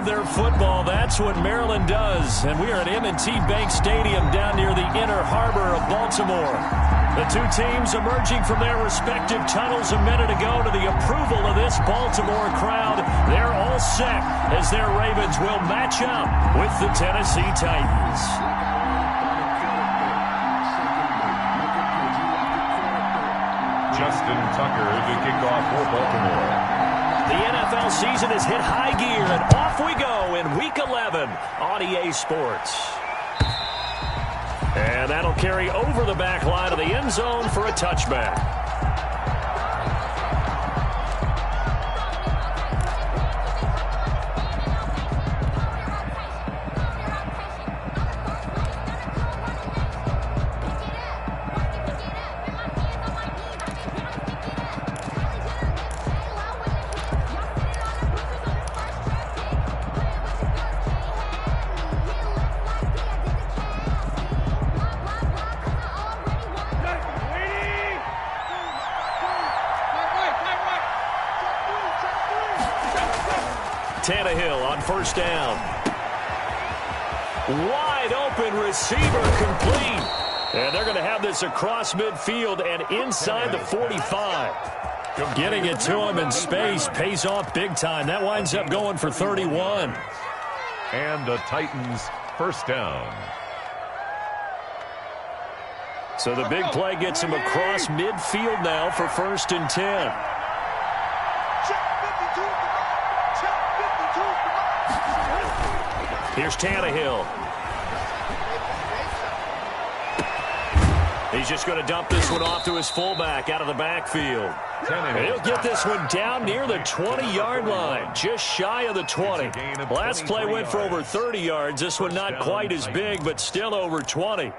love their football. That's what Maryland does. And we are at M&T Bank Stadium down near the Inner Harbor of Baltimore. The two teams emerging from their respective tunnels a minute ago to the approval of this Baltimore crowd. They're all set as their Ravens will match up with the Tennessee Titans. Justin Tucker to kick off for Baltimore. The NFL season has hit high gear, and off we go in Week 11 on EA Sports. And that'll carry over the back line of the end zone for a touchback. Tannehill on first down. Wide open receiver complete. And they're going to have this across midfield and inside the 45. Getting it to him in space pays off big time. That winds up going for 31. And the Titans first down. So the big play gets him across midfield now for 1st and 10. Here's Tannehill. He's just going to dump this one off to his fullback out of the backfield. He'll get this one down near the 20-yard line, just shy of the 20. Last play went for over 30 yards. This one not quite as big, but still over 20.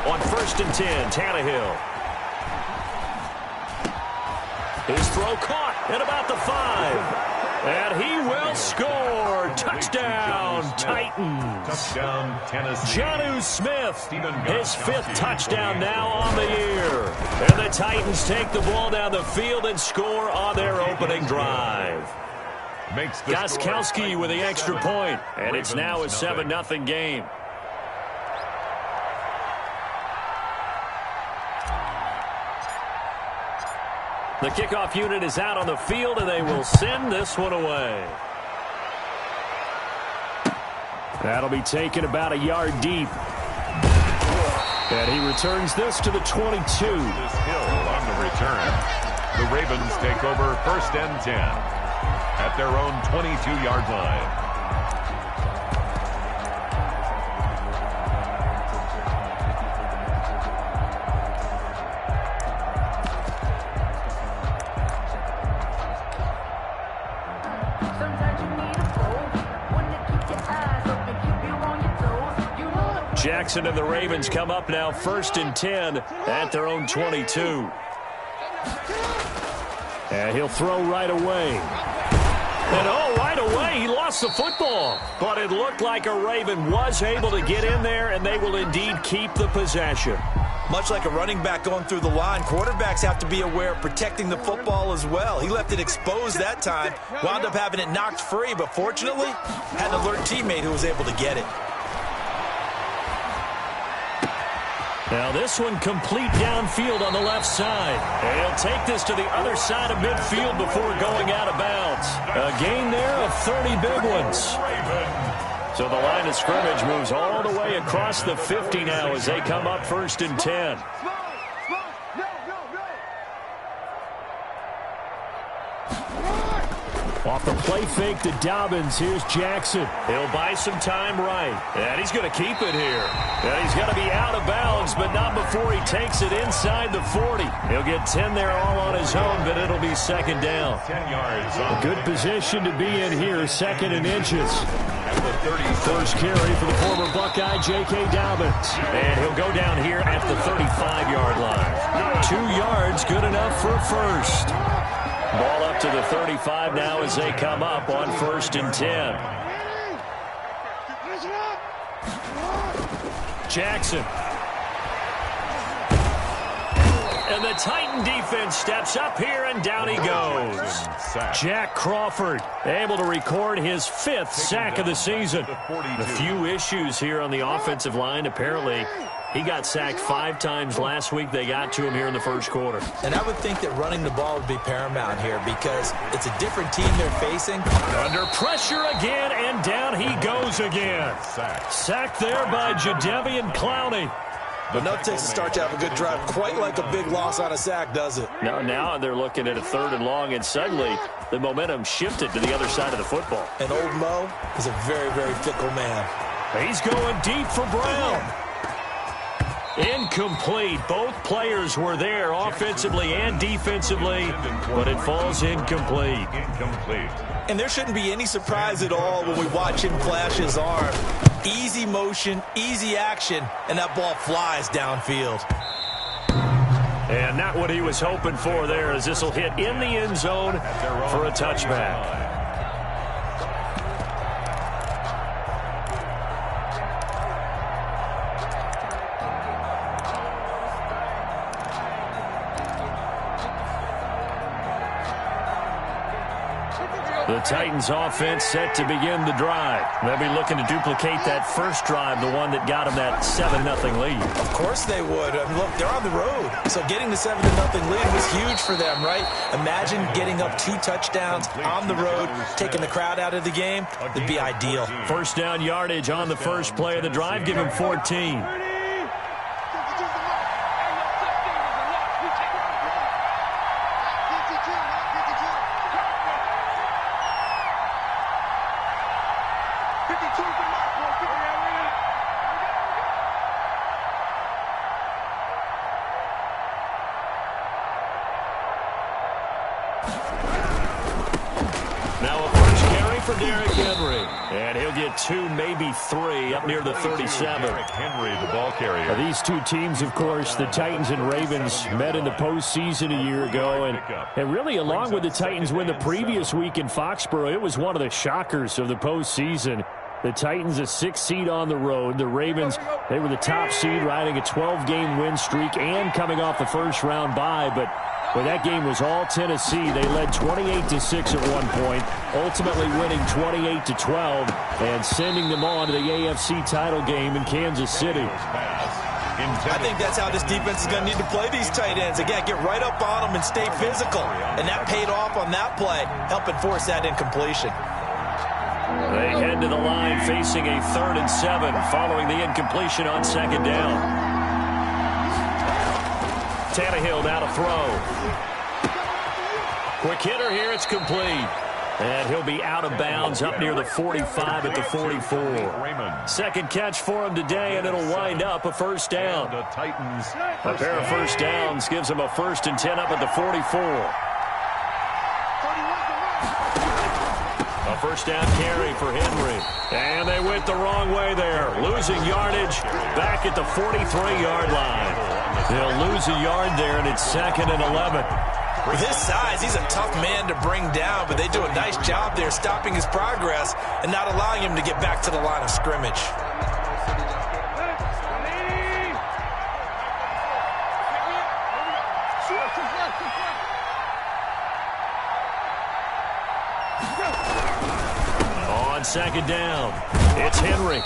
On 1st and 10, Tannehill. His throw caught at about the 5. And he will score. Touchdown, Titans. Touchdown, Tennessee. Jonnu Smith, his 5th touchdown now on the year. And the Titans take the ball down the field and score on their opening drive. Gostkowski with the extra point, and it's now a 7-0 game. The kickoff unit is out on the field, and they will send this one away. That'll be taken about a yard deep. And he returns this to the 22. This Hill on the return. The Ravens take over 1st and 10 at their own 22-yard line. Jackson and the Ravens come up now 1st and 10 at their own 22. And he'll throw right away. And right away he lost the football. But it looked like a Raven was able to get in there, and they will indeed keep the possession. Much like a running back going through the line, quarterbacks have to be aware of protecting the football as well. He left it exposed that time, wound up having it knocked free, but fortunately had an alert teammate who was able to get it. Now this one complete downfield on the left side. And he'll take this to the other side of midfield before going out of bounds. A gain there of 30 big ones. So the line of scrimmage moves all the way across the 50 now as they come up 1st and 10. Off the play fake to Dobbins, here's Jackson. He'll buy some time right. And he's going to keep it here. And he's going to be out of bounds, but not before he takes it inside the 40. He'll get 10 there all on his own, but it'll be 2nd down. 10 yards. A good position to be in here, 2nd and inches. at the 37. First carry for the former Buckeye, J.K. Dobbins. And he'll go down here at the 35-yard line. 2 yards, good enough for a first. Ball up to the 35 now as they come up on 1st and 10. Jackson. And the Titan defense steps up here, and down he goes. Jack Crawford able to record his 5th sack of the season. A few issues here on the offensive line. Apparently, he got sacked 5 times last week. They got to him here in the first quarter. And I would think that running the ball would be paramount here because it's a different team they're facing. Under pressure again, and down he goes again. Sacked there by Jadeveon Clowney. Enough takes to start to have a good drive. Quite like a big loss on a sack, does it? Now they're looking at a 3rd and long, and suddenly the momentum shifted to the other side of the football. And old Mo is a very, very fickle man. He's going deep for Brown. Incomplete. Both players were there offensively and defensively, but it falls incomplete. And there shouldn't be any surprise at all when we watch him flash his arm. Easy motion, easy action, and that ball flies downfield. And not what he was hoping for there, as this will hit in the end zone for a touchback. The Titans offense set to begin the drive. They'll be looking to duplicate that first drive, the one that got them that 7-0 lead. Of course they would. I mean, look, they're on the road. So getting the 7-0 lead was huge for them, right? Imagine getting up 2 touchdowns on the road, taking the crowd out of the game. It'd be ideal. First down yardage on the first play of the drive. Give him 14. And he'll get 2, maybe 3 up near the 37. Henry, the ball carrier. These two teams, of course, the Titans and Ravens, met in the postseason a year ago. And really, along with the Titans win the previous week in Foxborough, it was one of the shockers of the postseason. The Titans, a 6th seed on the road. The Ravens, they were the top seed, riding a 12-game win streak and coming off the first-round bye. But when that game was all Tennessee, they led 28-6 at one point, ultimately winning 28-12 and sending them on to the AFC title game in Kansas City. I think that's how this defense is going to need to play these tight ends. Again, get right up on them and stay physical. And that paid off on that play, helping force that incompletion. They head to the line facing a 3rd and 7 following the incompletion on 2nd down. Tannehill now to throw. Quick hitter here, it's complete. And he'll be out of bounds up near the 45 at the 44. Second catch for him today, and it'll wind up a first down. A pair of first downs gives him a 1st and 10 up at the 44. A first down carry for Henry. And they went the wrong way there. Losing yardage back at the 43-yard line. They'll lose a yard there, and it's 2nd and 11. With his size, he's a tough man to bring down, but they do a nice job there stopping his progress and not allowing him to get back to the line of scrimmage. On 2nd down, it's Henry.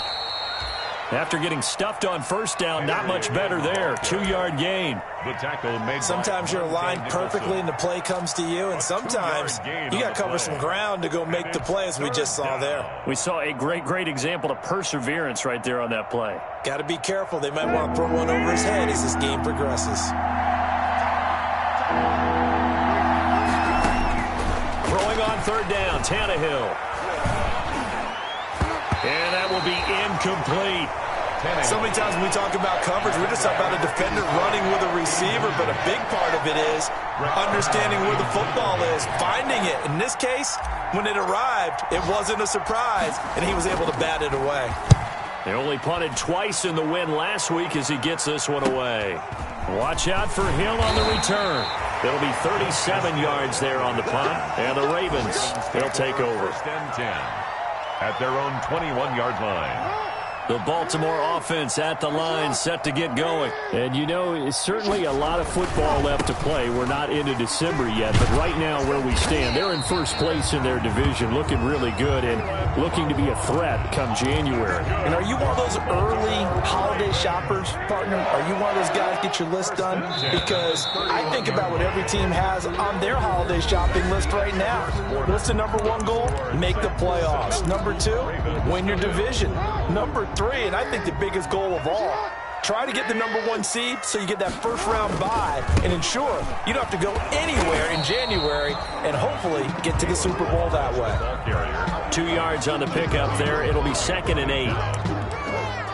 After getting stuffed on first down, not much better there. 2-yard gain. The tackle made. Sometimes you're aligned perfectly and the play comes to you, and sometimes you got to cover some ground to go make the play, as we just saw there. We saw a great example of perseverance right there on that play. Got to be careful. They might want to throw one over his head as this game progresses. Throwing on 3rd down, Tannehill. And that will be incomplete. So many times when we talk about coverage, we're just talking about a defender running with a receiver, but a big part of it is understanding where the football is, finding it. In this case, when it arrived, it wasn't a surprise, and he was able to bat it away. They only punted twice in the win last week as he gets this one away. Watch out for him on the return. It'll be 37 yards there on the punt, and the Ravens, they'll take over. First and 10 at their own 21-yard line. The Baltimore offense at the line, set to get going. And, you know, it's certainly a lot of football left to play. We're not into December yet, but right now where we stand, they're in first place in their division, looking really good and looking to be a threat come January. And are you one of those early holiday shoppers, partner? Are you one of those guys get your list done? Because I think about what every team has on their holiday shopping list right now. What's the number one goal? Make the playoffs. Number two, win your division. Number three, and I think the biggest goal of all, try to get the number one seed so you get that first round bye and ensure you don't have to go anywhere in January and hopefully get to the Super Bowl that way. 2 yards on the pickup there. It'll be 2nd and 8.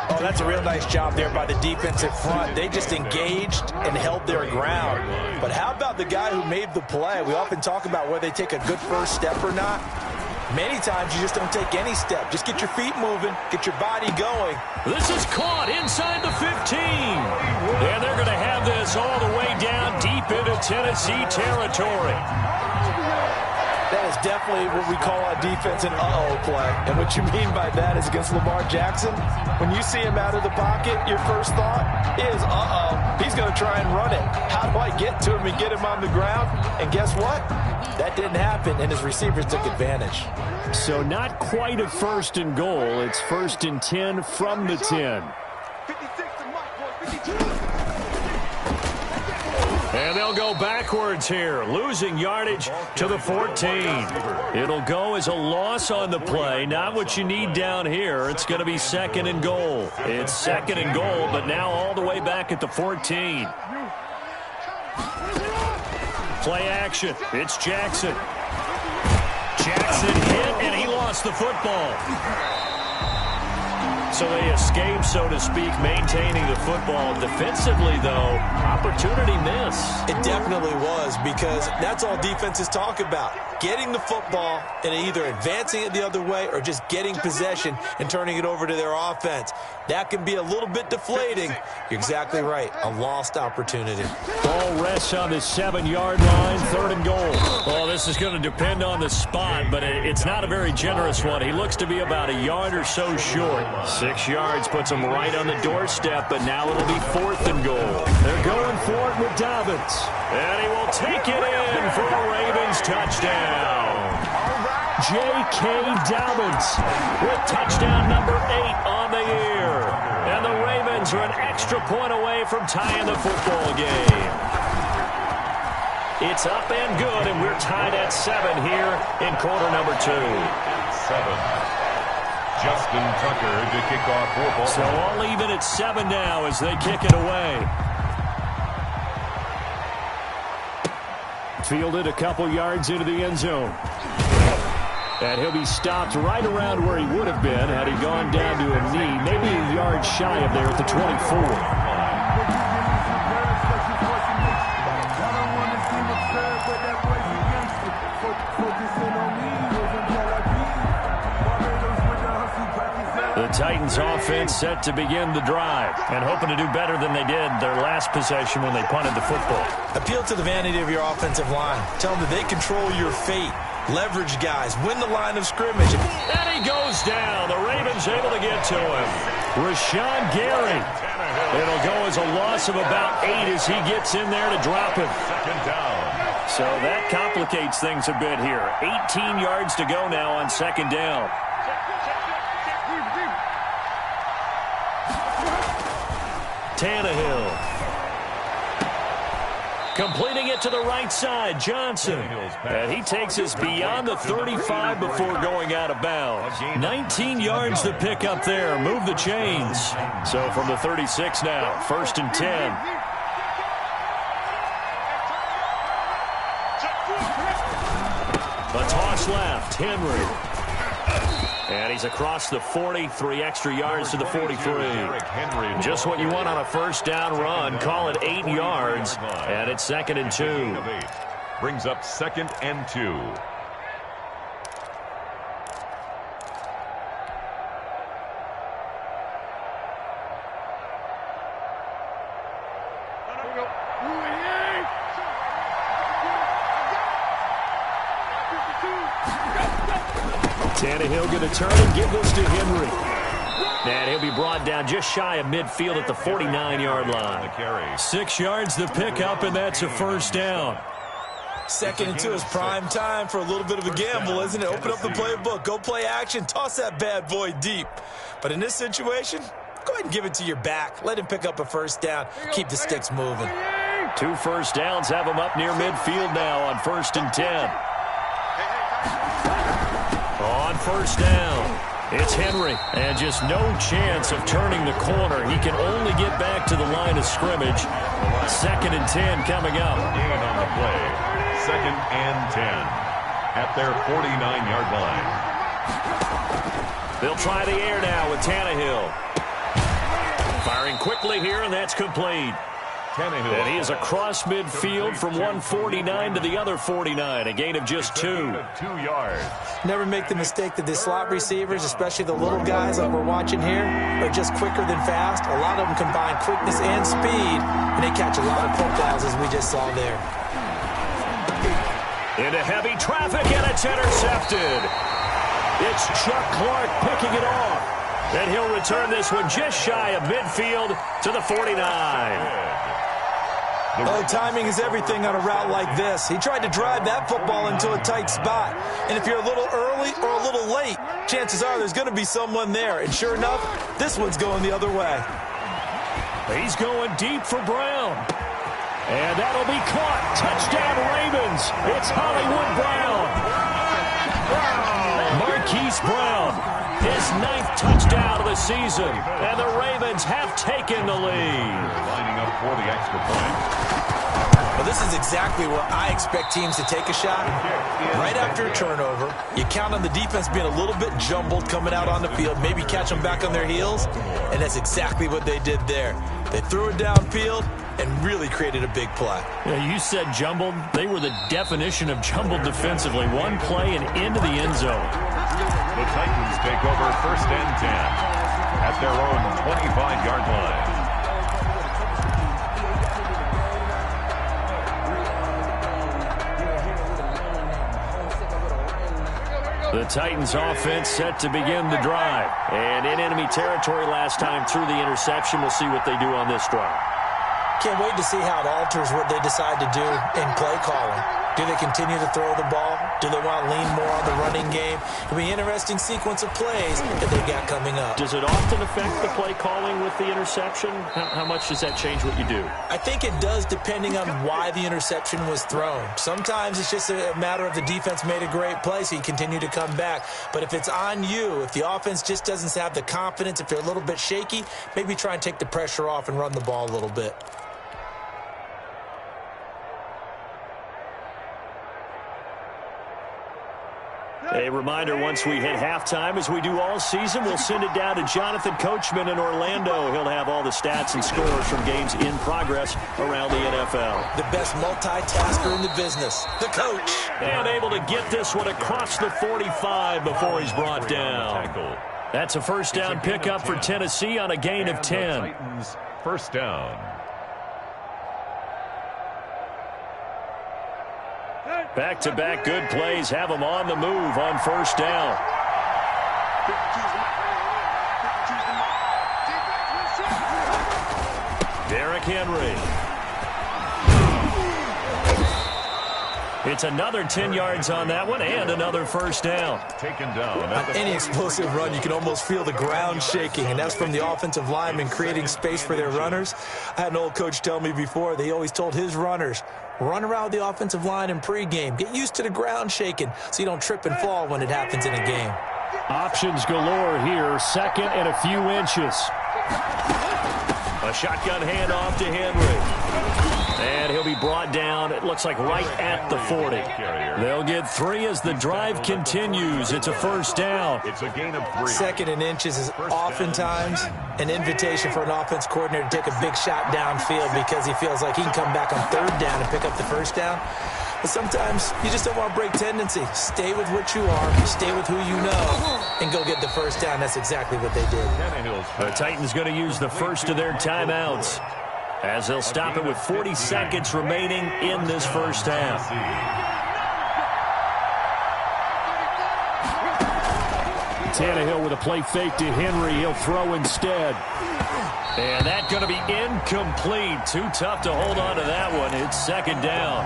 Oh, that's a real nice job there by the defensive front. They just engaged and held their ground. But how about the guy who made the play? We often talk about whether they take a good first step or not. Many times you just don't take any step. Just get your feet moving, get your body going. This is caught inside the 15. And they're going to have this all the way down deep into Tennessee territory. That is definitely what we call a defense an uh-oh play. And what you mean by that is against Lamar Jackson, when you see him out of the pocket, your first thought is, uh-oh, he's going to try and run it. How do I get to him and get him on the ground? And guess what? That didn't happen, and his receivers took advantage. So not quite a 1st and goal. It's 1st and 10 from the 10. And they'll go backwards here, losing yardage to the 14. It'll go as a loss on the play, not what you need down here. It's going to be 2nd and goal. It's 2nd and goal, but now all the way back at the 14. Play action. It's Jackson. Jackson hit, and he lost the football. So they escape, so to speak, maintaining the football. Defensively, though, opportunity miss. It definitely was, because that's all defenses talk about. Getting the football and either advancing it the other way or just getting possession and turning it over to their offense. That can be a little bit deflating. You're exactly right. A lost opportunity. Ball rests on the 7-yard line, 3rd and goal. Well, this is going to depend on the spot, but it's not a very generous one. He looks to be about a yard or so short. 6 yards puts him right on the doorstep, but now it'll be 4th and goal. They're going for it with Dobbins. And he will take it in for a Ravens touchdown. J.K. Dobbins with touchdown number 8 on the year. And the Ravens are an extra point away from tying the football game. It's up and good, and we're tied at 7 here in quarter number 2. 7. Justin Tucker to kick off football. So all even at 7 now as they kick it away. Fielded a couple yards into the end zone. And he'll be stopped right around where he would have been had he gone down to a knee, maybe a yard shy of there at the 24. The Titans offense set to begin the drive and hoping to do better than they did their last possession when they punted the football. Appeal to the vanity of your offensive line. Tell them that they control your fate. Leverage guys. Win the line of scrimmage. And he goes down. The Ravens able to get to him. Rashawn Gary. It'll go as a loss of about 8 as he gets in there to drop him. 2nd down. So that complicates things a bit here. 18 yards to go now on 2nd down. Tannehill. Completing it to the right side, Johnson. And he takes us beyond the 35 before going out of bounds. 19 yards to pick up there. Move the chains. So from the 36 now, 1st and 10. A toss left. Henry. And he's across the 40, 3 extra yards to the 43. Just what you want on a first down run. Call it 8 yards, and it's 2nd and 2. Brings up 2nd and 2. Tannehill going to turn and give this to Henry. And he'll be brought down just shy of midfield at the 49-yard line. 6 yards the pickup, and that's a first down. 2nd and 2 is prime time for a little bit of a gamble, isn't it? Open up the playbook, go play action, toss that bad boy deep. But in this situation, go ahead and give it to your back. Let him pick up a first down. Keep the sticks moving. 2 first downs have him up near midfield now on 1st and 10. On first down, it's Henry, and just no chance of turning the corner. He can only get back to the line of scrimmage. 2nd and 10 coming up. Gain on the play. 2nd and 10 at their 49-yard line. They'll try the air now with Tannehill. Firing quickly here, and that's complete. And he is across midfield from 149 to the other 49, a gain of just 2. 2 yards. Never make the mistake that the slot receivers, especially the little guys like we're watching here, are just quicker than fast. A lot of them combine quickness and speed, and they catch a lot of footballs, as we just saw there. Into heavy traffic, and it's intercepted. It's Chuck Clark picking it off. And he'll return this one just shy of midfield to the 49. Oh, timing is everything on a route like this. He tried to drive that football into a tight spot. And if you're a little early or a little late, chances are there's going to be someone there. And sure enough, this one's going the other way. He's going deep for Brown. And that'll be caught. Touchdown, Ravens. It's Hollywood Brown. Marquise Brown, his 9th touchdown of the season. And the Ravens have taken the lead. Lining up for the extra point. Well, this is exactly where I expect teams to take a shot. Right after a turnover, you count on the defense being a little bit jumbled coming out on the field, maybe catch them back on their heels, and that's exactly what they did there. They threw it downfield and really created a big play. Yeah, you said jumbled. They were the definition of jumbled defensively. One play and into the end zone. The Titans take over 1st and 10 at their own 25-yard line. The Titans offense set to begin the drive. And in enemy territory last time through the interception. We'll see what they do on this drive. Can't wait to see how it alters what they decide to do in play calling. Do they continue to throw the ball? Do they want to lean more on the running game? It'll be an interesting sequence of plays that they got coming up. Does it often affect the play calling with the interception? How much does that change what you do? I think it does, depending on why the interception was thrown. Sometimes it's just a matter of the defense made a great play, so you continue to come back. But if it's on you, if the offense just doesn't have the confidence, if they're a little bit shaky, maybe try and take the pressure off and run the ball a little bit. A reminder, once we hit halftime, as we do all season, we'll send it down to Jonathan Coachman in Orlando. He'll have all the stats and scores from games in progress around the NFL. The best multitasker in the business, the coach. And able to get this one across the 45 before he's brought down. That's a first down pickup for Tennessee on a gain of 10. Titans, first down. Back-to-back good plays have them on the move on first down. Derrick Henry. It's another 10 yards on that one and another first down. Taken down. On any explosive run, you can almost feel the ground shaking, and that's from the offensive linemen creating space for their runners. I had an old coach tell me before, they always told his runners, run around the offensive line in pregame. Get used to the ground shaking so you don't trip and fall when it happens in a game. Options galore here. 2nd and a few inches. A shotgun handoff to Henry. And he'll be brought down, it looks like right at the 40. They'll get 3 as the drive continues. It's a first down. It's a gain of 3. Second and inches is oftentimes an invitation for an offense coordinator to take a big shot downfield because he feels like he can come back on third down and pick up the first down. But sometimes you just don't want to break tendency. Stay with what you are, stay with who you know, and go get the first down. That's exactly what they did. The Titans going to use the first of their timeouts as they'll stop it with 40 seconds remaining in this first half. Tannehill with a play fake to Henry. He'll throw instead. And that's going to be incomplete. Too tough to hold on to that one. It's second down.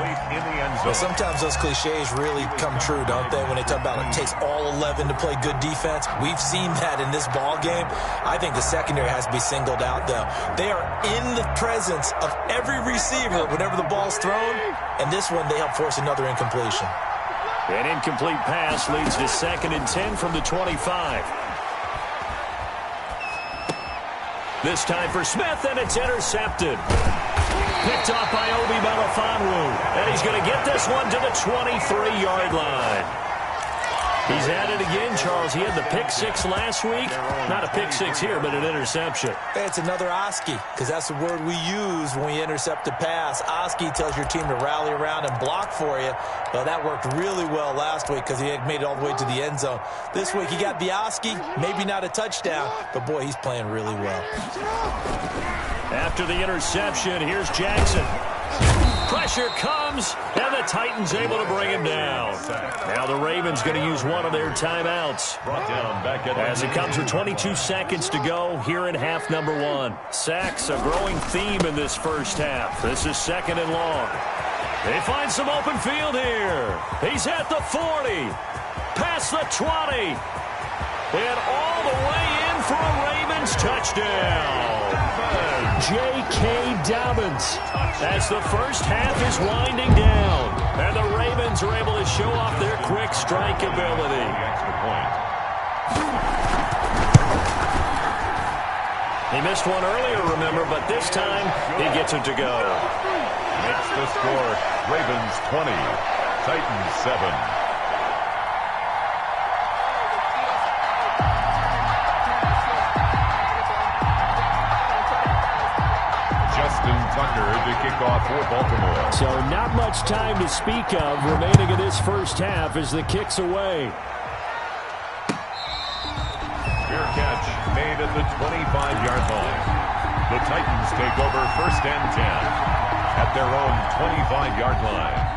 Well, sometimes those cliches really come true, don't they? When they talk about it takes all 11 to play good defense. We've seen that in this ball game. I think the secondary has to be singled out, though. They are in the presence of every receiver whenever the ball's thrown. And this one, they help force another incompletion. An incomplete pass leads to 2nd and 10 from the 25. This time for Smith, and it's intercepted. Picked off by Obi Melifonwu. And he's going to get this one to the 23-yard line. He's at it again, Charles. He had the pick 6 last week. Not a pick 6 here, but an interception. It's another Oski, because that's the word we use when we intercept a pass. Oski tells your team to rally around and block for you. Well, that worked really well last week because he had made it all the way to the end zone. This week he got the Oski, maybe not a touchdown, but boy, he's playing really well. After the interception, here's Jackson. Pressure comes, and the Titans able to bring him down. Now the Ravens going to use one of their timeouts. As it comes with 22 seconds to go here in half number 1. Sacks, a growing theme in this first half. This is 2nd and long. They find some open field here. He's at the 40. Past the 20. And all the way in for a Ravens touchdown. J.K. Dobbins as the first half is winding down. And the Ravens are able to show off their quick strike ability. He missed one earlier, remember, but this time he gets it to go. Makes the score Ravens 20, Titans 7. Tucker to kick off for Baltimore. So not much time to speak of remaining in this first half as the kick's away. Fair catch made at the 25-yard line. The Titans take over 1st and 10 at their own 25-yard line.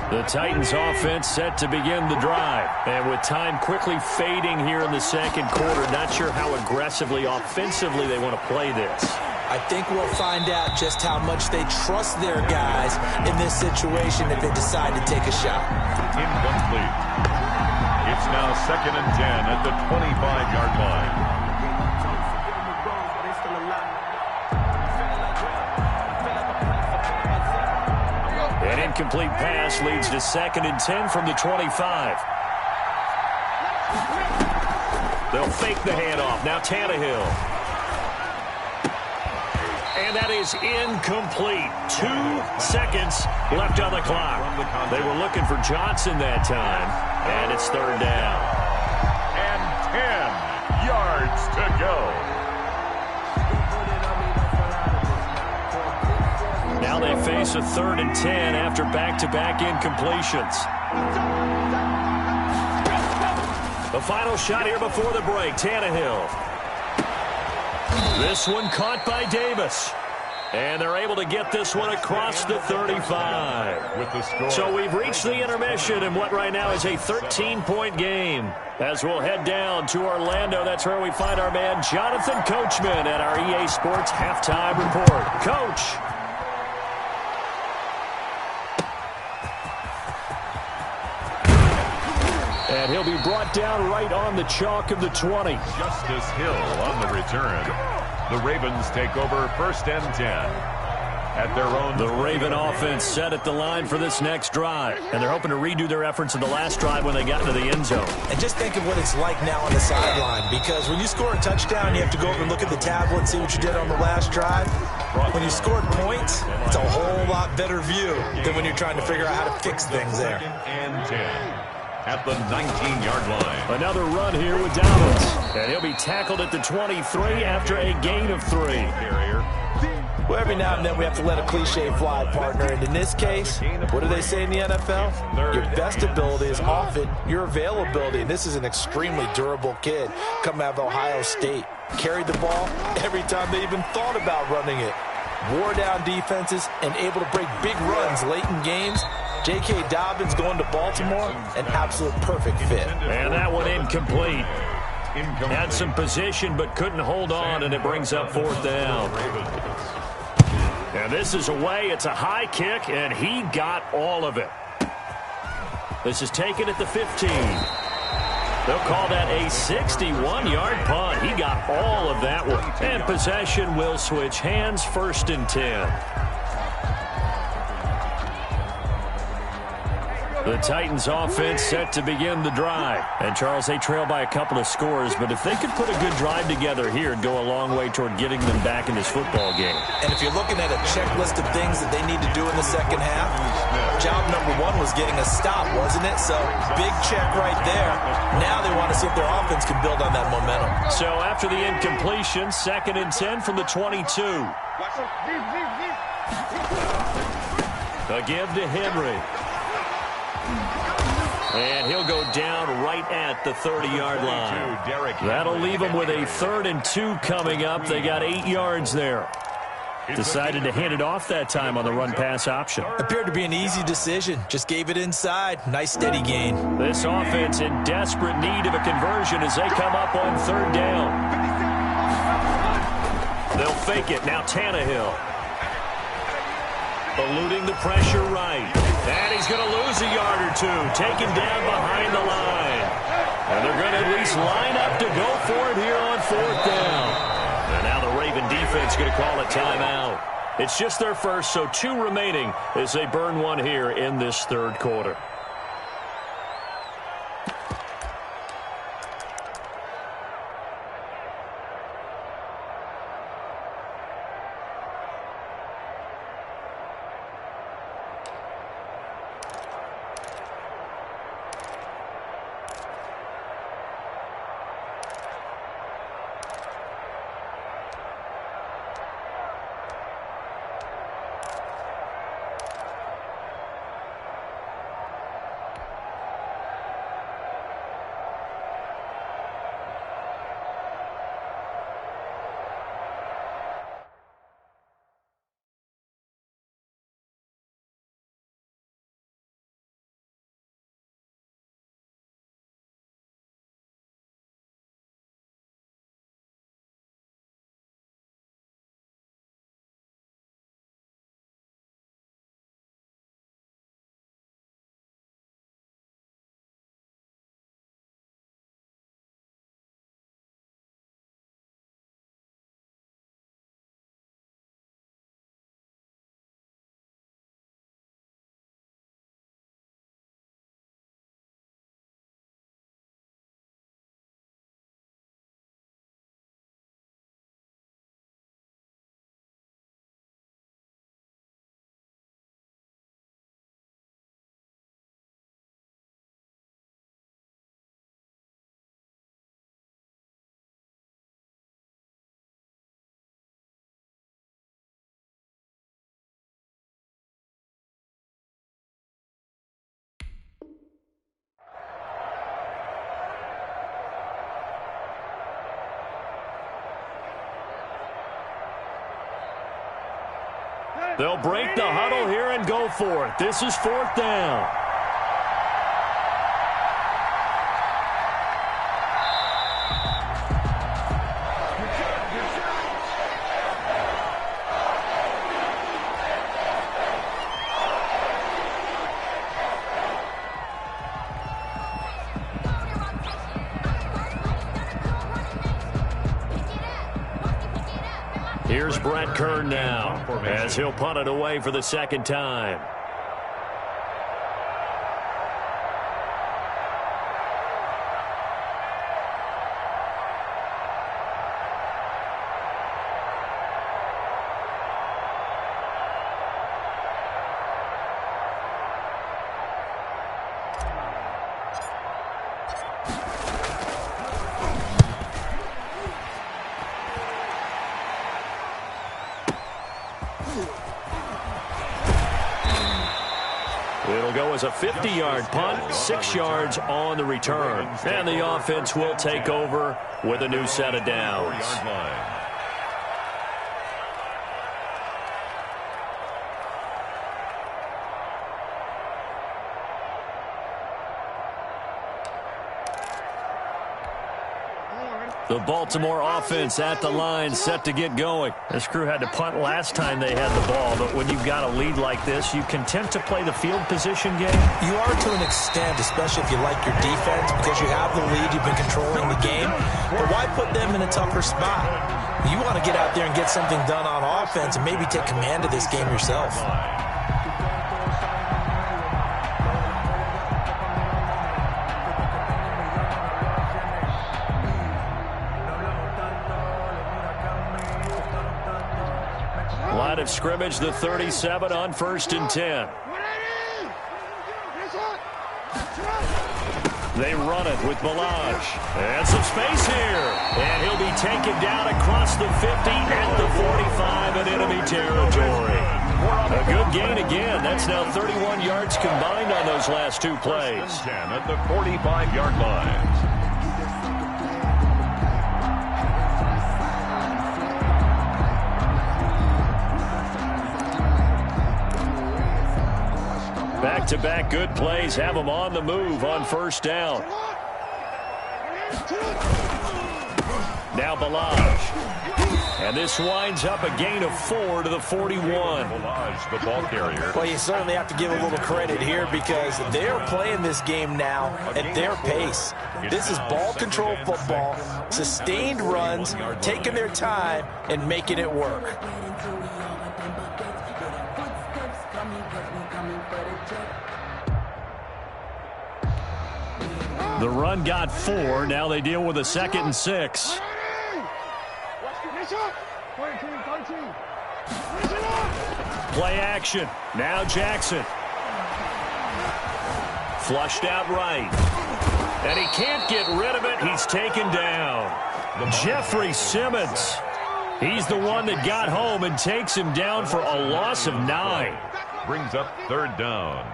The Titans offense set to begin the drive. And with time quickly fading here in the second quarter, not sure how aggressively, offensively they want to play this. I think we'll find out just how much they trust their guys in this situation if they decide to take a shot. Incomplete. It's now 2nd and 10 at the 25-yard line. An incomplete pass leads to 2nd and 10 from the 25. They'll fake the handoff. Now Tannehill. And that is incomplete. 2 seconds left on the clock. They were looking for Johnson that time. And it's 3rd down. And 10 yards to go. Now they face a 3rd and 10 after back-to-back incompletions. The final shot here before the break, Tannehill. This one caught by Davis. And they're able to get this one across the 35. With the score. So we've reached the intermission in what right now is a 13-point game. As we'll head down to Orlando, that's where we find our man Jonathan Coachman at our EA Sports Halftime Report. Coach. And he'll be brought down right on the chalk of the 20. Justice Hill on the return. The Ravens take over 1st and 10. at their own. The Raven offense set at the line for this next drive, and they're hoping to redo their efforts in the last drive when they got into the end zone. And just think of what it's like now on the sideline, because when you score a touchdown, you have to go over and look at the tablet and see what you did on the last drive. When you scored points, it's a whole lot better view than when you're trying to figure out how to fix things there. And 10 at the 19-yard line. Another run here with Dobbins, and he'll be tackled at the 23 after a gain of 3. Well, every now and then we have to let a cliche fly, partner. And in this case, what do they say in the NFL? Your best ability is often your availability. And this is an extremely durable kid coming out of Ohio State. Carried the ball every time they even thought about running it. Wore down defenses and able to break big runs late in games. J.K. Dobbins going to Baltimore, an absolute perfect fit. And that one incomplete. Had some position but couldn't hold on, and it brings up 4th down. And this is away. It's a high kick, and he got all of it. This is taken at the 15. They'll call that a 61-yard punt. He got all of that one. And possession will switch hands, 1st and 10. The Titans offense set to begin the drive. And, Charles, they trail by a couple of scores, but if they could put a good drive together here, it'd go a long way toward getting them back in this football game. And if you're looking at a checklist of things that they need to do in the second half, job number 1 was getting a stop, wasn't it? So, big check right there. Now they want to see if their offense can build on that momentum. So, after the incompletion, 2nd and 10 from the 22. A give to Henry. And he'll go down right at the 30-yard line. That'll leave them with a 3rd and 2 coming up. They got 8 yards there. Decided to hand it off that time on the run-pass option. Appeared to be an easy decision. Just gave it inside. Nice steady gain. This offense in desperate need of a conversion as they come up on 3rd down. They'll fake it. Now Tannehill. Eluding the pressure right. And he's going to lose a yard or 2. Taken down behind the line. And they're going to at least line up to go for it here on 4th down. And now the Raven defense going to call a timeout. It's just their first, so 2 remaining as they burn one here in this 3rd quarter. They'll break the huddle here and go for it. This is 4th down. Here's Brett Kern now as he'll punt it away for the second time. It'll go as a 50-yard punt, 6 yards on the return. And the offense will take over with a new set of downs. The Baltimore offense at the line, set to get going. This crew had to punt last time they had the ball, but when you've got a lead like this, you content to play the field position game? You are to an extent, especially if you like your defense, because you have the lead, you've been controlling the game. But why put them in a tougher spot? You want to get out there and get something done on offense and maybe take command of this game yourself. Line of scrimmage, the 37 on 1st and 10. They run it with Balaj. And some space here. And he'll be taken down across the 50 at the 45 in enemy territory. A good gain again. That's now 31 yards combined on those last 2 plays. 10 at the 45-yard line. Back-to-back good plays have them on the move on 1st down. Now Balaj. And this winds up a gain of 4 to the 41. Balaj, the ball carrier. Well, you certainly have to give a little credit here because they're playing this game now at their pace. This is ball control football, sustained runs, taking their time, and making it work. The run got 4. Now they deal with a 2nd and 6. Play action. Now Jackson. Flushed out right. And he can't get rid of it. He's taken down. Jeffrey Simmons. He's the one that got home and takes him down for a loss of 9. Brings up 3rd down.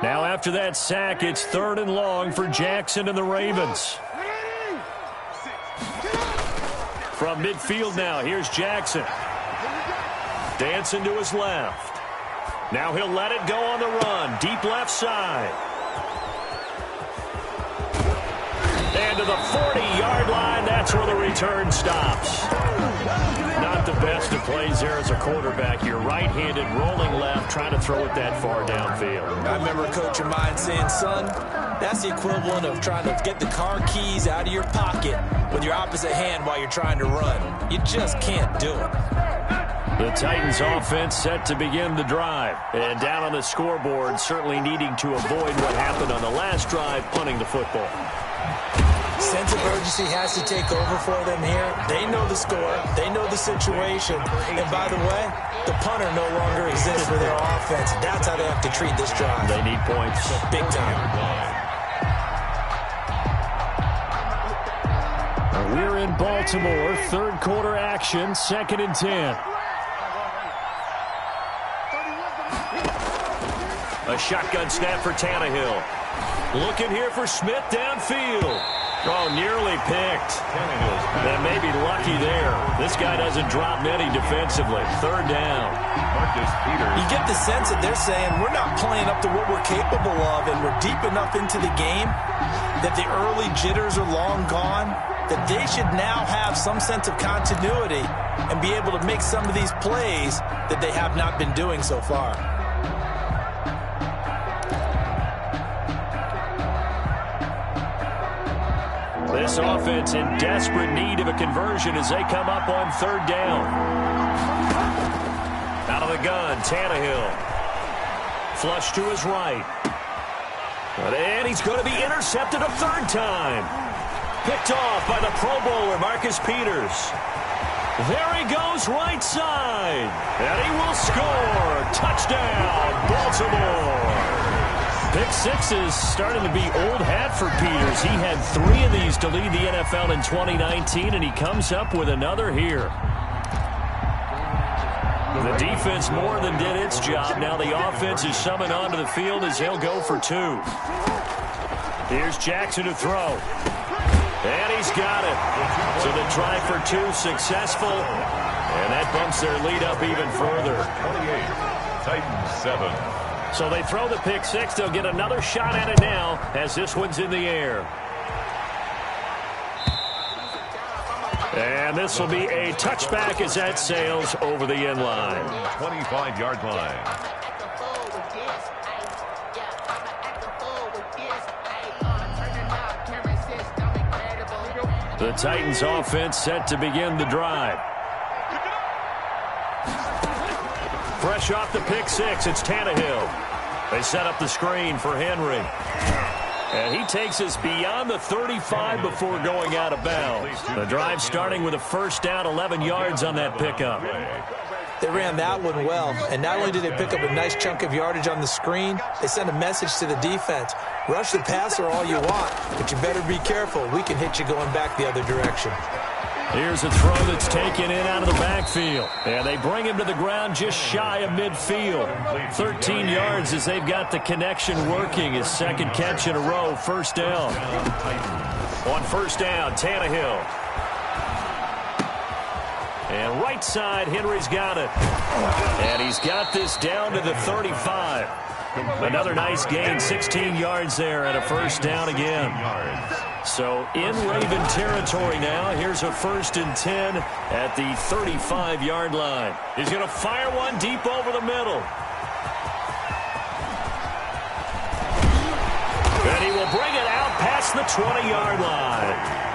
Now after that sack, it's 3rd and long for Jackson and the Ravens. From midfield now, here's Jackson. Dancing to his left. Now he'll let it go on the run. Deep left side. And to the 40-yard line, that's where the return stops. Not the best of plays there as a quarterback. You're right-handed, rolling left, trying to throw it that far downfield. I remember a coach of mine saying, son, that's the equivalent of trying to get the car keys out of your pocket with your opposite hand while you're trying to run. You just can't do it. The Titans offense set to begin the drive. And down on the scoreboard, certainly needing to avoid what happened on the last drive, punting the football. Sense of urgency has to take over for them here. They know the score. They know the situation. And by the way, the punter no longer exists for their offense. That's how they have to treat this drive. They need points. Big time. We're in Baltimore. 3rd quarter action. 2nd and 10. A shotgun snap for Tannehill. Looking here for Smith downfield. Oh, nearly picked. And maybe lucky there. This guy doesn't drop many defensively. Third down. You get the sense that they're saying we're not playing up to what we're capable of, and we're deep enough into the game that the early jitters are long gone, that they should now have some sense of continuity and be able to make some of these plays that they have not been doing so far. This offense in desperate need of a conversion as they come up on third down. Out of the gun, Tannehill. Flush to his right. And he's going to be intercepted a third time. Picked off by the Pro Bowler, Marcus Peters. There he goes, right side. And he will score. Touchdown, Baltimore. Pick six is starting to be old hat for Peters. He had 3 of these to lead the NFL in 2019, and he comes up with another here. The defense more than did its job. Now the offense is summoned onto the field as he'll go for 2. Here's Jackson to throw. And he's got it. So the try for 2 successful. And that bumps their lead up even further. 28, Titans 7. So they throw the pick six. They'll get another shot at it now as this one's in the air. And this will be a touchback as that sails over the end line. 25-yard line. The Titans offense set to begin the drive. Fresh off the pick six, it's Tannehill. They set up the screen for Henry. And he takes us beyond the 35 before going out of bounds. The drive starting with a first down, 11 yards on that pickup. They ran that one well, and not only did they pick up a nice chunk of yardage on the screen, they sent a message to the defense. Rush the passer all you want, but you better be careful. We can hit you going back the other direction. Here's a throw that's taken in out of the backfield. And they bring him to the ground just shy of midfield. 13 yards as they've got the connection working. His second catch in a row, first down. On first down, Tannehill. And right side, Henry's got it. And he's got this down to the 35. Another nice gain, 16 yards there and a first down again. So in Raven territory now. Here's a 1st and 10 at the 35-yard line. He's going to fire one deep over the middle. And he will bring it out past the 20-yard line.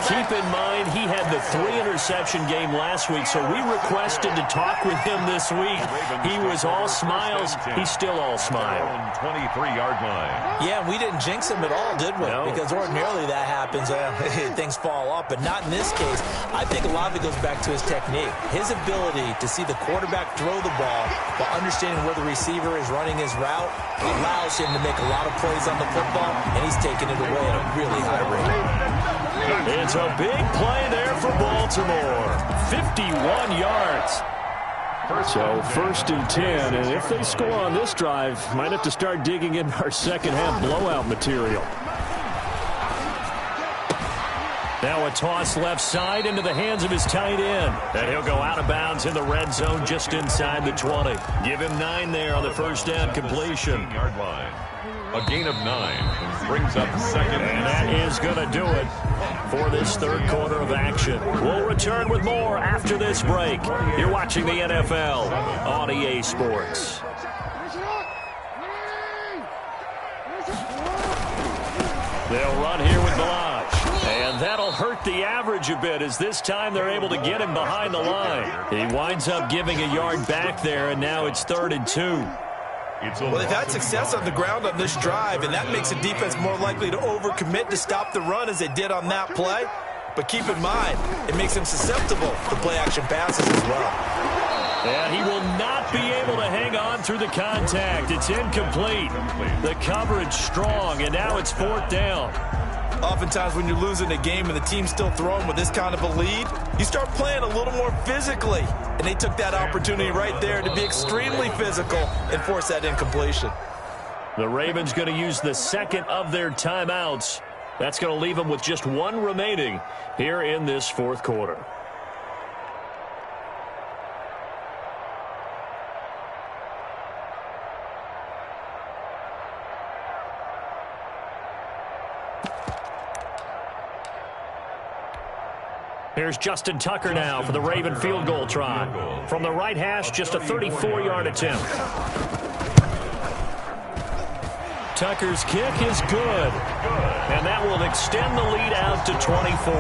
Keep in mind, he had the 3-interception game last week, so we requested to talk with him this week. He was all smiles. He's still all smile. 23-yard line. Yeah, we didn't jinx him at all, did we? No. Because ordinarily that happens. Things fall off, but not in this case. I think a lot of it goes back to his technique. His ability to see the quarterback throw the ball while understanding where the receiver is running his route allows him to make a lot of plays on the football, and he's taking it away at a really high rate. It's a big play there for Baltimore. 51 yards. So 1st and 10, and if they score on this drive, might have to start digging in our second half blowout material. Now a toss left side into the hands of his tight end. And he'll go out of bounds in the red zone just inside the 20. Give him 9 there on the first down completion. 15-yard line. A gain of 9 brings up second. And that is going to do it for this third quarter of action. We'll return with more after this break. You're watching the NFL on EA Sports. They'll run here with Balaj. And that'll hurt the average a bit as this time they're able to get him behind the line. He winds up giving a yard back there, and now it's 3rd and 2. Well, they've had success on the ground on this drive, and that makes the defense more likely to overcommit to stop the run as they did on that play. But keep in mind, it makes them susceptible to play-action passes as well. And he will not be able to hang on through the contact. It's incomplete. The coverage strong, and now it's 4th down. Oftentimes when you're losing a game and the team's still throwing with this kind of a lead, you start playing a little more physically. And they took that opportunity right there to be extremely physical and force that incompletion. The Ravens going to use the second of their timeouts. That's going to leave them with just one remaining here in this fourth quarter. Here's Justin Tucker now for the Raven field goal try. From the right hash, just a 34-yard attempt. Tucker's kick is good. And that will extend the lead out to 24.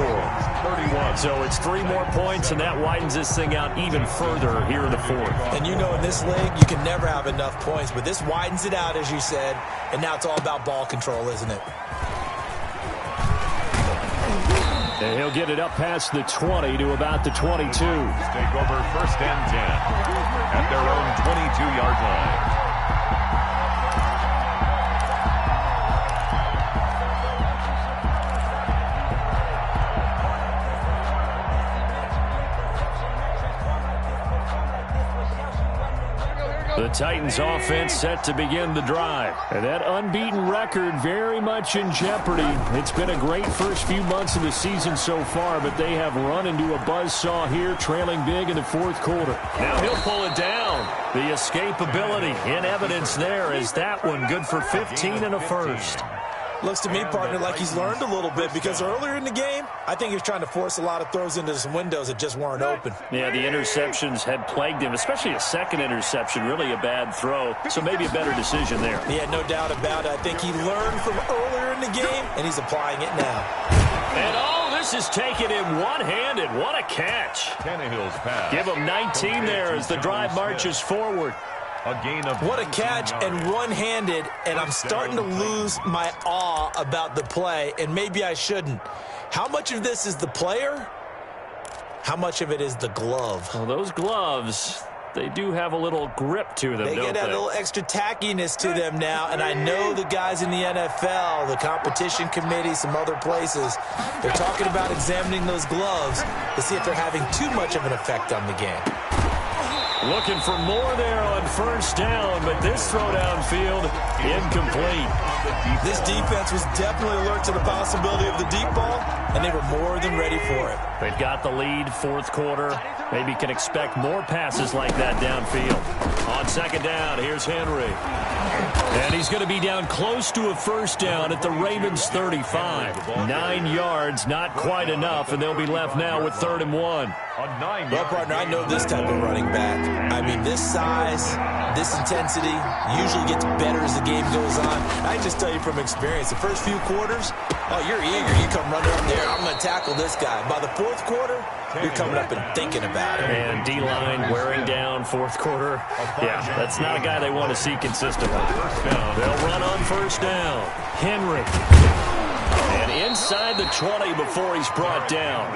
31. So it's 3 more points, and that widens this thing out even further here in the fourth. And you know in this league, you can never have enough points. But this widens it out, as you said. And now it's all about ball control, isn't it? And he'll get it up past the 20 to about the 22. Take over first and 10 at their own 22-yard line. The Titans offense set to begin the drive. And that unbeaten record very much in jeopardy. It's been a great first few months of the season so far, but they have run into a buzzsaw here, trailing big in the fourth quarter. Now he'll pull it down. The escapability in evidence there is that one good for 15 and a first. Looks to me, partner, like he's learned a little bit because earlier in the game, I think he was trying to force a lot of throws into some windows that just weren't open. Yeah, the interceptions had plagued him, especially a second interception, really a bad throw. So maybe a better decision there. Yeah, no doubt about it. I think he learned from earlier in the game, and he's applying it now. And all this is taken in one-handed. What a catch. Tannehill's pass. Give him 19 there as the drive marches forward. A gain of what a catch and one-handed, and I'm starting to lose my awe about the play, and maybe I shouldn't. How much of this is the player? How much of it is the glove? Well, those gloves, they do have a little grip to them, don't they? They get a little extra tackiness to them now, and I know the guys in the NFL, the competition committee, some other places, they're talking about examining those gloves to see if they're having too much of an effect on the game. Looking for more there on first down, but this throw downfield incomplete. This defense was definitely alert to the possibility of the deep ball, and they were more than ready for it. They've got the lead, fourth quarter. Maybe can expect more passes like that downfield. On second down, here's Henry. And he's going to be down close to a first down at the Ravens' 35. 9 yards, not quite enough, and they'll be left now with 3rd and 1. Well, partner, I know this type of running back. I mean, this size, this intensity usually gets better as the game goes on. I can just tell you from experience, the first few quarters, oh, you're eager. You come running up there. I'm going to tackle this guy. By the fourth quarter, you're coming up and thinking about it. And D-line wearing down fourth quarter. Yeah, that's not a guy they want to see consistently. They'll run on first down. Henry. And inside the 20 before he's brought down.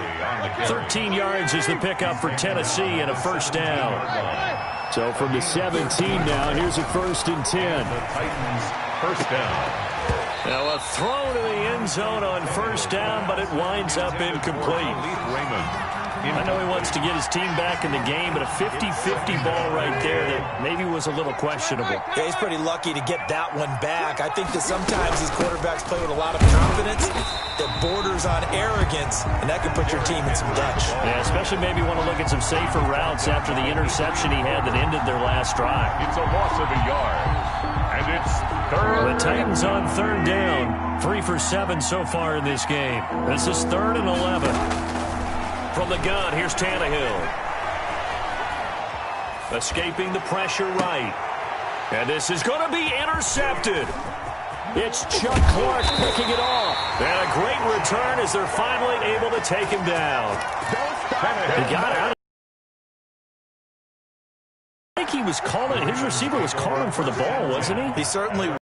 13 yards is the pickup for Tennessee and a first down. So from the 17 now, here's a 1st and 10. Titans first down. Now a throw to the end zone on first down, but it winds up incomplete. I know he wants to get his team back in the game, but a 50-50 ball right there that maybe was a little questionable. Yeah, he's pretty lucky to get that one back. I think that sometimes these quarterbacks play with a lot of confidence that borders on arrogance, and that can put your team in some Dutch. Yeah, especially maybe want to look at some safer routes after the interception he had that ended their last drive. It's a loss of a yard, and it's 3rd. The Titans on 3rd down, 3 for 7 so far in this game. This is 3rd and 11. From the gun, here's Tannehill. Escaping the pressure right. And this is going to be intercepted. It's Chuck Clark picking it off. And a great return as they're finally able to take him down. He got out. I think he was calling, his receiver was calling for the ball, wasn't he? He certainly was.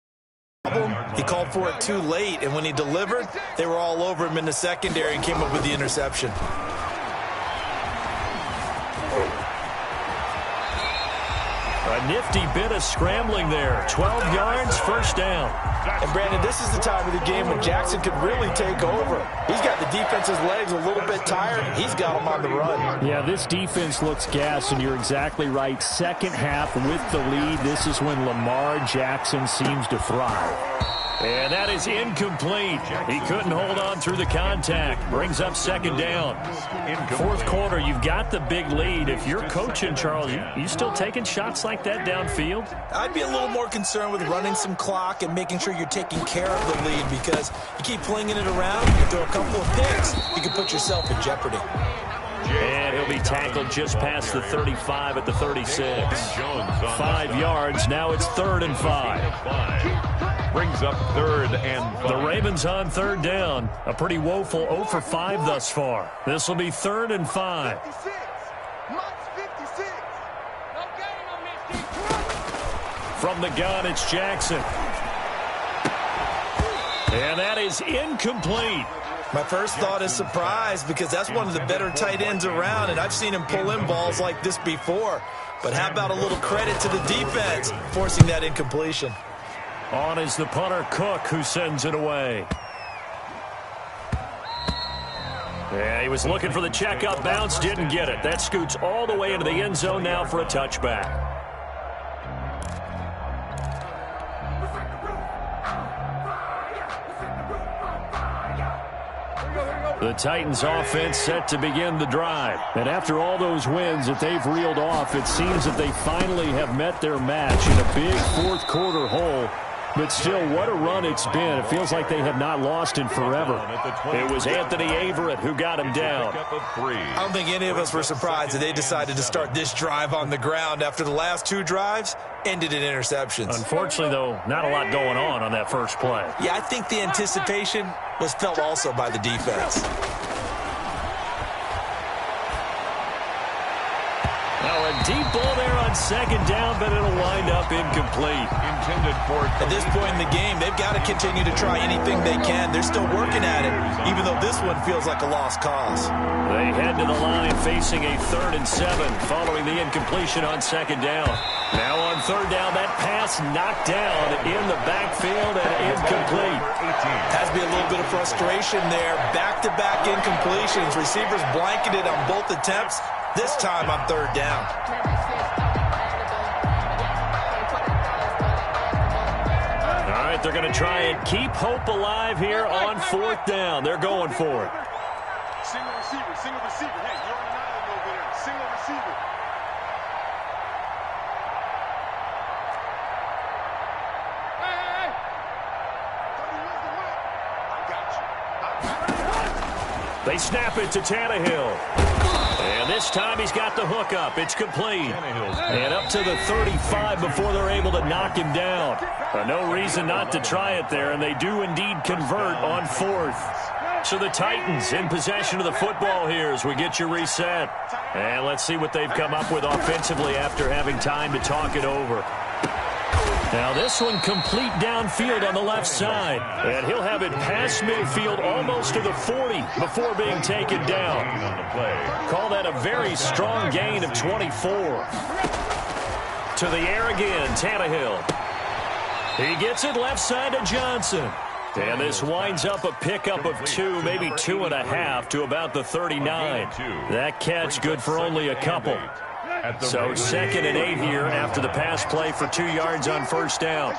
He called for it too late, and when he delivered, they were all over him in the secondary and came up with the interception. A nifty bit of scrambling there. 12 yards, first down. And, Brandon, this is the time of the game when Jackson could really take over. He's got the defense's legs a little bit tired. He's got them on the run. Yeah, this defense looks gassed, and you're exactly right. Second half with the lead, this is when Lamar Jackson seems to thrive. And that is incomplete. He couldn't hold on through the contact. Brings up second down. Fourth quarter, you've got the big lead. If you're coaching, Charles, you still taking shots like that downfield? I'd be a little more concerned with running some clock and making sure you're taking care of the lead, because you keep flinging it around, you throw a couple of picks, you can put yourself in jeopardy. And he'll be tackled just past the 35 at the 36. 5 yards. Now it's 3rd and 5. Brings up 3rd and 5. The Ravens on 3rd down. A pretty woeful 0 for 5 thus far. This will be 3rd and 5. From the gun, it's Jackson. And that is incomplete. My first thought is surprise, because that's one of the better tight ends around, and I've seen him pull in balls like this before. But how about a little credit to the defense forcing that incompletion? On is the punter, Cook, who sends it away. Yeah, he was looking for the checkup bounce, didn't get it. That scoots all the way into the end zone now for a touchback. The Titans offense set to begin the drive. And after all those wins that they've reeled off, it seems that they finally have met their match in a big fourth quarter hole. But still, what a run it's been. It feels like they have not lost in forever. It was Anthony Averett who got him down. I don't think any of us were surprised that they decided to start this drive on the ground after the last 2 drives ended in interceptions. Unfortunately, though, not a lot going on that first play. Yeah, I think the anticipation was felt also by the defense. Now a deep ball there on second down, but it'll wind up incomplete. Intended for at this point in the game, they've got to continue to try anything they can. They're still working at it, even though this one feels like a lost cause. They head to the line facing a 3rd and 7 following the incompletion on second down. Now on 3rd down, that pass knocked down in the backfield and incomplete. Has to be a little bit of frustration there. Back-to-back incompletions. Receivers blanketed on both attempts. This time on 3rd down. All right, they're going to try and keep hope alive here on 4th down. They're going for it. Single receiver, single receiver. Hey, you're on an island over there. Single receiver. Hey. I got you. They snap it to Tannehill. And this time he's got the hook up. It's complete. And up to the 35 before they're able to knock him down. No reason not to try it there, and they do indeed convert on 4th. So the Titans in possession of the football here as we get you reset. And let's see what they've come up with offensively after having time to talk it over. Now this one complete downfield on the left side. And he'll have it past midfield almost to the 40 before being taken down. Call that a very strong gain of 24. To the air again, Tannehill. He gets it left side to Johnson. And this winds up a pickup of 2, maybe 2.5 to about the 39. That catch good for only a couple. So 2nd and 8 here after the pass play for 2 yards on 1st down.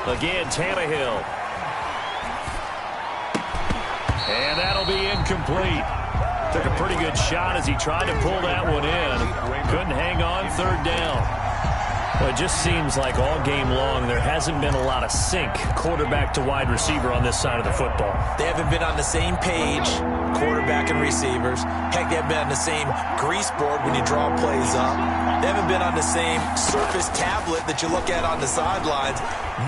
Again, Tannehill. And that'll be incomplete. Took a pretty good shot as he tried to pull that one in. Couldn't hang on 3rd down. Well, it just seems like all game long there hasn't been a lot of sync quarterback to wide receiver on this side of the football. They haven't been on the same page, quarterback and receivers. Heck, they haven't been on the same grease board when you draw plays up. They haven't been on the same Surface tablet that you look at on the sidelines.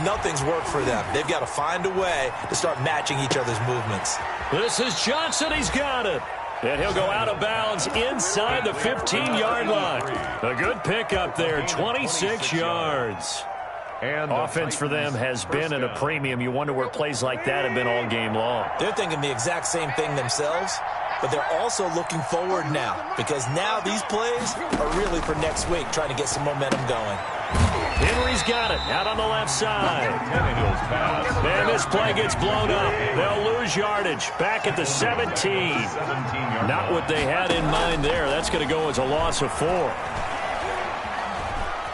Nothing's worked for them. They've got to find a way to start matching each other's movements. This is Johnson. He's got it. And he'll go out of bounds inside the 15-yard line. A good pickup there, 26 yards. And offense for them has been at a premium. You wonder where plays like that have been all game long. They're thinking the exact same thing themselves. but they're also looking forward now because now these plays are really for next week, trying to get some momentum going. Henry's got it out on the left side. Tannehill's pass. And this play gets blown up. They'll lose yardage back at the 17. 17-yard Not what they had in mind there. That's going to go as a loss of 4.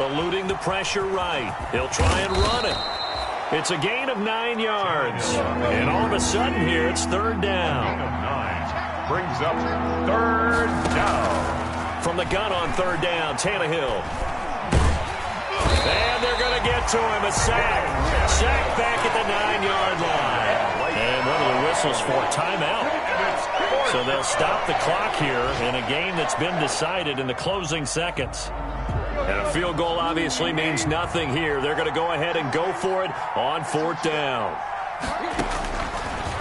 Eluding the pressure right. He'll try and run it. It's a gain of 9 yards. And all of a sudden here, it's third down. 9 brings up third down. From the gun on third down, Tannehill. And they're going to get to him. A sack. Sack back at the 9-yard line. And one of the whistles for timeout. So they'll stop the clock here in a game that's been decided in the closing seconds. And a field goal obviously means nothing here. They're going to go ahead and go for it on fourth down.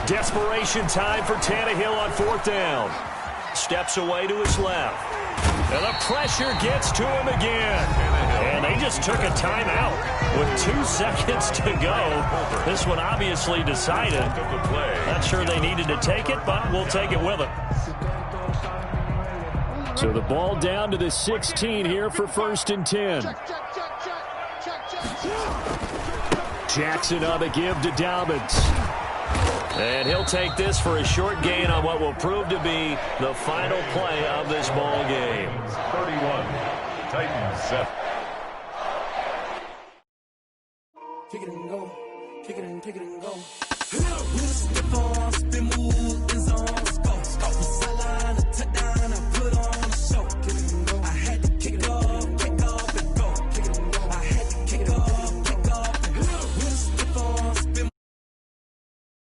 Desperation time for Tannehill on fourth down. Steps away to his left. And the pressure gets to him again. And they just took a timeout with 2 seconds to go. This one obviously decided. Not sure they needed to take it, but we'll take it with them. So the ball down to the 16 here for 1st and 10. Jackson on the give to Dobbins. And he'll take this for a short gain on what will prove to be the final play of this ball game. 31. Titans set. Kick it and go. Kick it and go.